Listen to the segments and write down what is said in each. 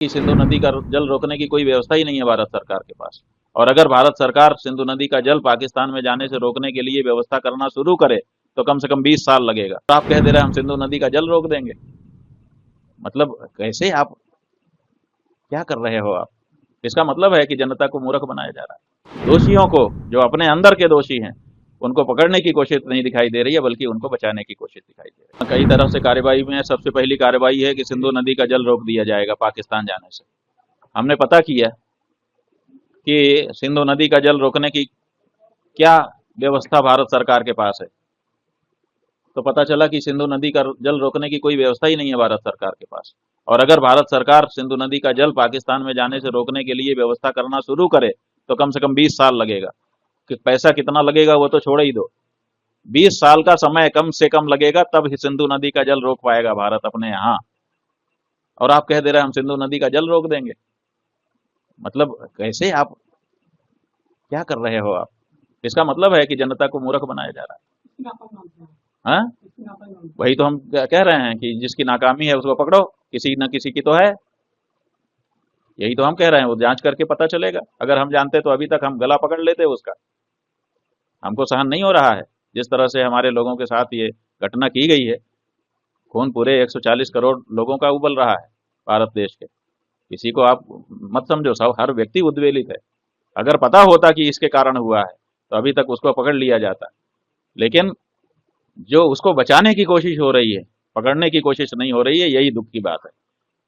कि सिंधु नदी का जल रोकने की कोई व्यवस्था ही नहीं है भारत सरकार के पास। और अगर भारत सरकार सिंधु नदी का जल पाकिस्तान में जाने से रोकने के लिए व्यवस्था करना शुरू करे तो कम से कम 20 साल लगेगा। तो आप कह दे रहे हैं हम सिंधु नदी का जल रोक देंगे। मतलब कैसे आप क्या कर रहे हो आप? इसका मतलब है कि जनता को मूर्ख बनाया जा रहा है। दोषियों को, जो अपने अंदर के दोषी हैं, उनको पकड़ने की कोशिश नहीं दिखाई दे रही है, बल्कि उनको बचाने की कोशिश दिखाई दे रही है। कई तरफ से कार्रवाई में सबसे पहली कार्रवाई है कि सिंधु नदी का जल रोक दिया जाएगा पाकिस्तान जाने से। हमने पता किया कि सिंधु नदी का जल रोकने की क्या व्यवस्था भारत सरकार के पास है, तो पता चला कि सिंधु नदी का जल रोकने की कोई व्यवस्था ही नहीं है भारत सरकार के पास। और अगर भारत सरकार सिंधु नदी का जल पाकिस्तान में जाने से रोकने के लिए व्यवस्था करना शुरू करे तो कम से कम 20 साल लगेगा। कि पैसा कितना लगेगा वो तो छोड़ ही दो, 20 साल का समय कम से कम लगेगा, तब ही सिंधु नदी का जल रोक पाएगा भारत अपने यहाँ। और आप कह दे रहे हैं हम सिंधु नदी का जल रोक देंगे। मतलब कैसे आप क्या कर रहे हो आप? इसका मतलब है कि जनता को मूर्ख बनाया जा रहा है। हाँ, वही तो हम कह रहे हैं कि जिसकी नाकामी है उसको पकड़ो, किसी न किसी की तो है। यही तो हम कह रहे हैं, वो जांच करके पता चलेगा। अगर हम जानते तो अभी तक हम गला पकड़ लेते उसका। हमको सहन नहीं हो रहा है जिस तरह से हमारे लोगों के साथ ये घटना की गई है। खून पूरे 140 करोड़ लोगों का उबल रहा है भारत देश के। किसी को आप मत समझो, सब हर व्यक्ति उद्वेलित है। अगर पता होता कि इसके कारण हुआ है तो अभी तक उसको पकड़ लिया जाता। लेकिन जो उसको बचाने की कोशिश हो रही है, पकड़ने की कोशिश नहीं हो रही है, यही दुख की बात है।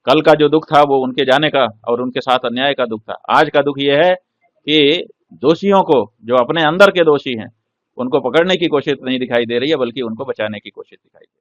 कल का जो दुख था वो उनके जाने का और उनके साथ अन्याय का दुख था। आज का दुख ये है कि दोषियों को, जो अपने अंदर के दोषी हैं, उनको पकड़ने की कोशिश नहीं दिखाई दे रही है, बल्कि उनको बचाने की कोशिश दिखाई दे रही है।